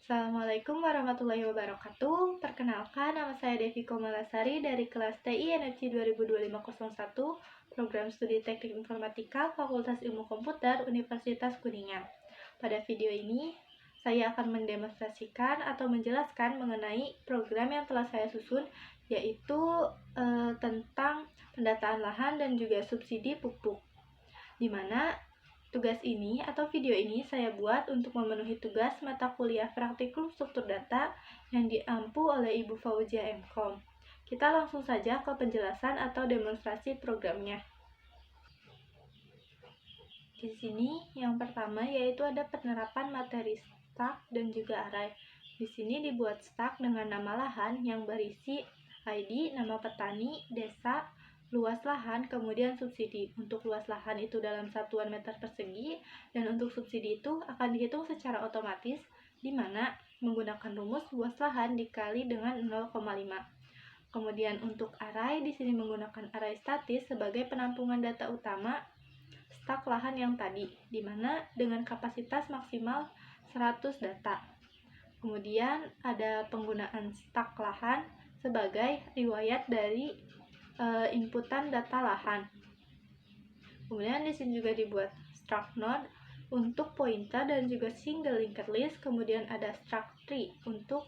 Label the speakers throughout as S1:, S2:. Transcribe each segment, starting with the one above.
S1: Assalamualaikum warahmatullahi wabarakatuh. Perkenalkan, nama saya Devi Komalasari dari kelas TI Energi 202501, Program Studi Teknik Informatika, Fakultas Ilmu Komputer, Universitas Kuningan. Pada video ini, saya akan mendemonstrasikan atau menjelaskan mengenai program yang telah saya susun, yaitu tentang pendataan lahan dan juga subsidi pupuk, di mana tugas ini atau video ini saya buat untuk memenuhi tugas mata kuliah praktikum struktur data yang diampu oleh Ibu Fauzia MKom. Kita langsung saja ke penjelasan atau demonstrasi programnya. Di sini yang pertama yaitu ada penerapan materi stack dan juga array. Di sini dibuat stack dengan nama lahan yang berisi ID, nama petani, desa, luas lahan, kemudian subsidi. Untuk luas lahan itu dalam satuan meter persegi, dan untuk subsidi itu akan dihitung secara otomatis, di mana menggunakan rumus luas lahan dikali dengan 0,5. Kemudian untuk array, di sini menggunakan array statis sebagai penampungan data utama stak lahan yang tadi, di mana dengan kapasitas maksimal 100 data. Kemudian ada penggunaan stak lahan sebagai riwayat dari inputan data lahan. Kemudian di sini juga dibuat struct node untuk pointer dan juga single linked list. Kemudian ada struct tree untuk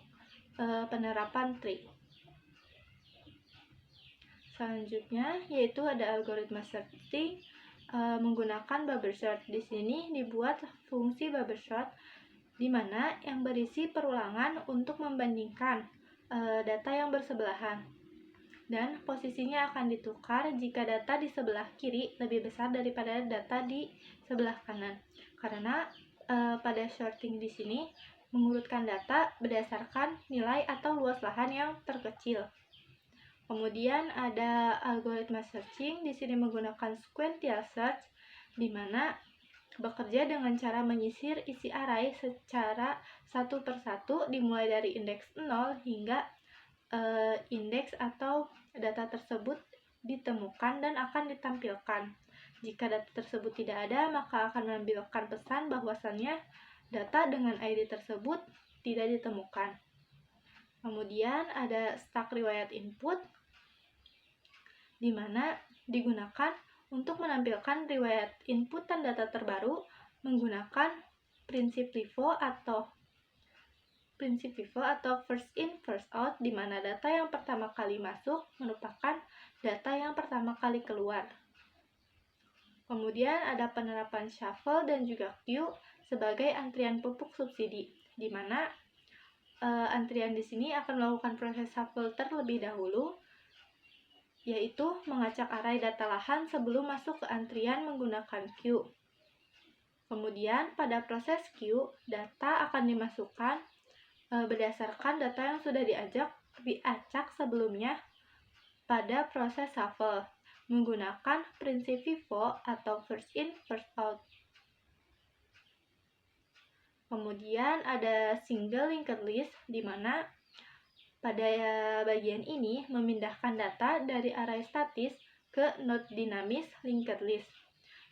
S1: penerapan tree. Selanjutnya yaitu ada algoritma searching menggunakan bubble sort. Di sini dibuat fungsi bubble sort di mana yang berisi perulangan untuk membandingkan data yang bersebelahan, dan posisinya akan ditukar jika data di sebelah kiri lebih besar daripada data di sebelah kanan. Karena pada sorting di sini mengurutkan data berdasarkan nilai atau luas lahan yang terkecil. Kemudian ada algoritma searching, di sini menggunakan sequential search, di mana bekerja dengan cara menyisir isi array secara satu persatu dimulai dari indeks 0 hingga indeks atau data tersebut ditemukan dan akan ditampilkan. Jika data tersebut tidak ada, maka akan menampilkan pesan bahwasannya data dengan ID tersebut tidak ditemukan. Kemudian ada stack riwayat input, di mana digunakan untuk menampilkan riwayat inputan data terbaru menggunakan prinsip FIFO atau first in first out, di mana data yang pertama kali masuk merupakan data yang pertama kali keluar. Kemudian ada penerapan shuffle dan juga queue sebagai antrian pupuk subsidi, di mana antrian di sini akan melakukan proses shuffle terlebih dahulu, yaitu mengacak array data lahan sebelum masuk ke antrian menggunakan queue. Kemudian pada proses queue, data akan dimasukkan berdasarkan data yang sudah diacak sebelumnya pada proses shuffle menggunakan prinsip FIFO atau first in first out. Kemudian ada single linked list, di mana pada bagian ini memindahkan data dari array statis ke node dinamis linked list,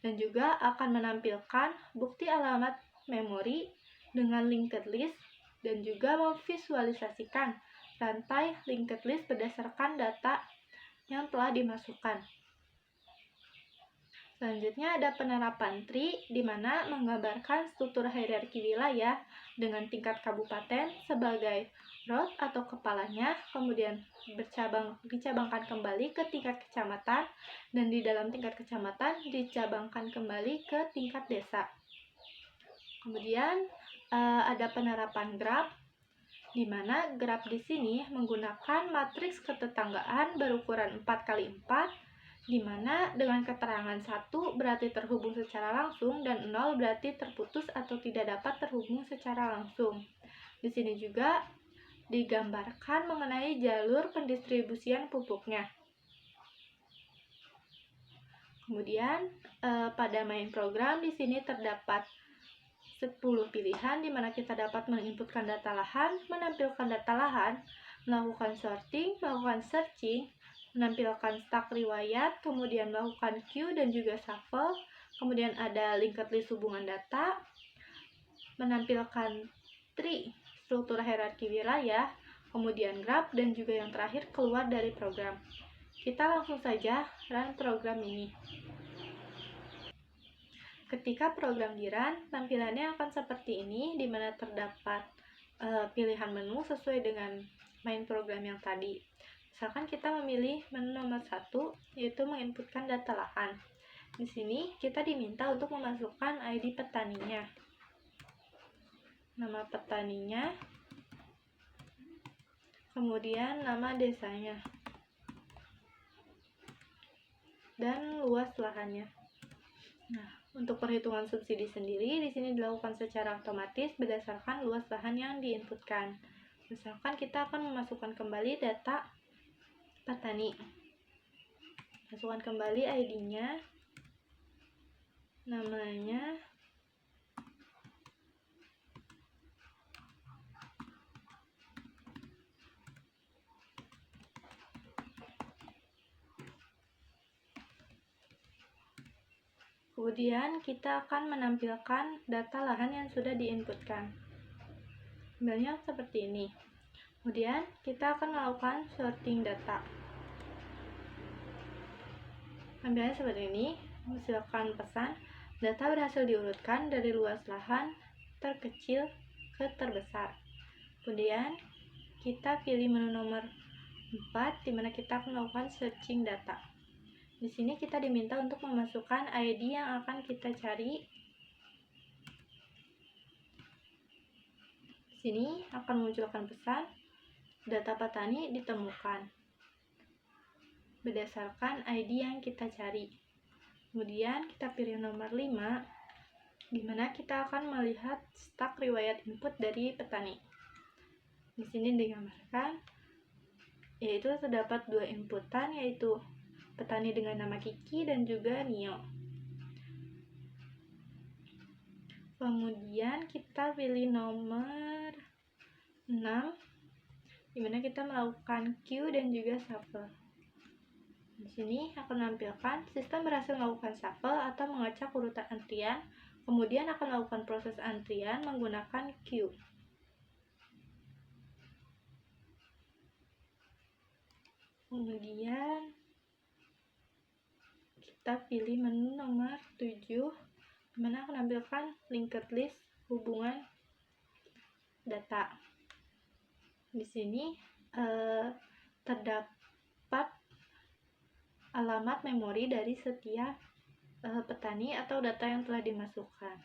S1: dan juga akan menampilkan bukti alamat memori dengan linked list, dan juga memvisualisasikan rantai linked list berdasarkan data yang telah dimasukkan. Selanjutnya ada penerapan tree, di mana menggambarkan struktur hierarki wilayah dengan tingkat kabupaten sebagai root atau kepalanya, kemudian dicabangkan kembali ke tingkat kecamatan, dan di dalam tingkat kecamatan dicabangkan kembali ke tingkat desa. Kemudian ada penerapan graph, di mana graph di sini menggunakan matriks ketetanggaan berukuran 4x4, di mana dengan keterangan 1 berarti terhubung secara langsung dan 0 berarti terputus atau tidak dapat terhubung secara langsung. Di sini juga digambarkan mengenai jalur pendistribusian pupuknya. Kemudian pada main program di sini terdapat 10 pilihan, di mana kita dapat menginputkan data lahan, menampilkan data lahan, melakukan sorting, melakukan searching, menampilkan stack riwayat, kemudian melakukan queue dan juga shuffle, kemudian ada linked list hubungan data, menampilkan tree struktur hierarki wilayah, kemudian graf, dan juga yang terakhir keluar dari program. Kita langsung saja run program ini. Ketika program di-run, tampilannya akan seperti ini, di mana terdapat pilihan menu sesuai dengan main program yang tadi. Misalkan kita memilih menu nomor 1, yaitu menginputkan data lahan. Di sini kita diminta untuk memasukkan ID petaninya, nama petaninya, kemudian nama desanya, dan luas lahannya. Nah, untuk perhitungan subsidi sendiri di sini dilakukan secara otomatis berdasarkan luas lahan yang diinputkan. Misalkan kita akan memasukkan kembali data petani. Masukkan kembali ID-nya, namanya, kemudian kita akan menampilkan data lahan yang sudah diinputkan. Gambarnya seperti ini. Kemudian kita akan melakukan sorting data. Tampilannya seperti ini. Misalkan pesan, data berhasil diurutkan dari luas lahan terkecil ke terbesar. Kemudian kita pilih menu nomor 4, di mana kita akan melakukan searching data. Di sini kita diminta untuk memasukkan ID yang akan kita cari. Di sini akan memunculkan pesan, data petani ditemukan berdasarkan ID yang kita cari. Kemudian kita pilih nomor 5, di mana kita akan melihat stak riwayat input dari petani. Di sini digambarkan, yaitu terdapat 2 inputan, yaitu petani dengan nama Kiki dan juga Nio. Kemudian kita pilih nomor 6, di mana kita melakukan queue dan juga shuffle. Di sini akan menampilkan sistem berhasil melakukan shuffle atau mengacak urutan antrian, kemudian akan melakukan proses antrian menggunakan queue. Kemudian kita pilih menu nomor 7, di mana akan menampilkan linked list hubungan data. Di sini terdapat alamat memori dari setiap petani atau data yang telah dimasukkan.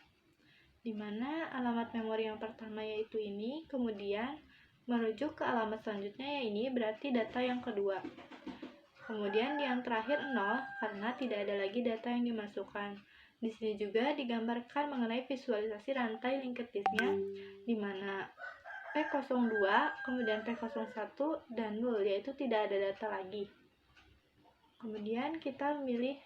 S1: Di mana alamat memori yang pertama yaitu ini, kemudian merujuk ke alamat selanjutnya, ini berarti data yang kedua. Kemudian yang terakhir 0 karena tidak ada lagi data yang dimasukkan. Di sini juga digambarkan mengenai visualisasi rantai linked list-nya, di mana P02, kemudian P01 dan 0, yaitu tidak ada data lagi. Kemudian kita memilih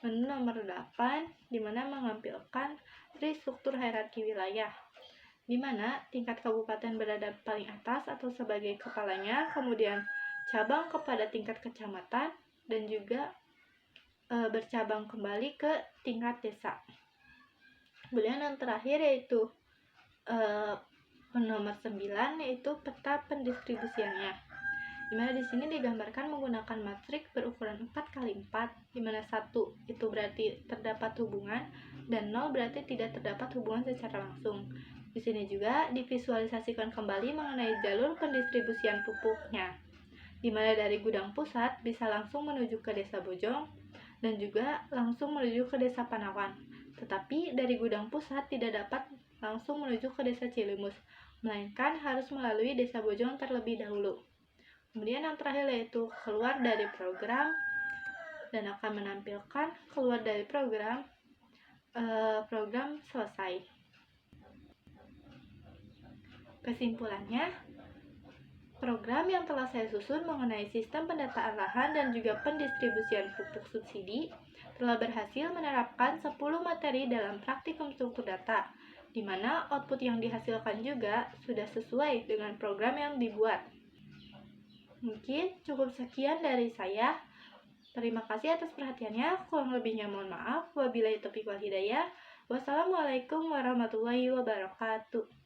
S1: menu nomor 8, di mana menampilkan struktur hierarki wilayah, di mana tingkat kabupaten berada paling atas atau sebagai kepalanya, kemudian cabang kepada tingkat kecamatan, dan juga bercabang kembali ke tingkat desa. Kemudian yang terakhir yaitu nomor 9, yaitu peta pendistribusiannya, dimana di sini digambarkan menggunakan matriks berukuran 4x4, dimana 1 itu berarti terdapat hubungan dan 0 berarti tidak terdapat hubungan secara langsung. Di sini juga divisualisasikan kembali mengenai jalur pendistribusian pupuknya, dimana dari gudang pusat bisa langsung menuju ke desa Bojong dan juga langsung menuju ke desa Panawan. Tetapi dari gudang pusat tidak dapat langsung menuju ke desa Cilimus, melainkan harus melalui desa Bojong terlebih dahulu. Kemudian yang terakhir yaitu keluar dari program, dan akan menampilkan keluar dari program selesai. Kesimpulannya, program yang telah saya susun mengenai sistem pendataan lahan dan juga pendistribusian pupuk subsidi telah berhasil menerapkan 10 materi dalam praktikum struktur data, di mana output yang dihasilkan juga sudah sesuai dengan program yang dibuat. Mungkin cukup sekian dari saya. Terima kasih atas perhatiannya. Kurang lebihnya mohon maaf. Wabillahi taufiq wal hidayah. Wassalamualaikum warahmatullahi wabarakatuh.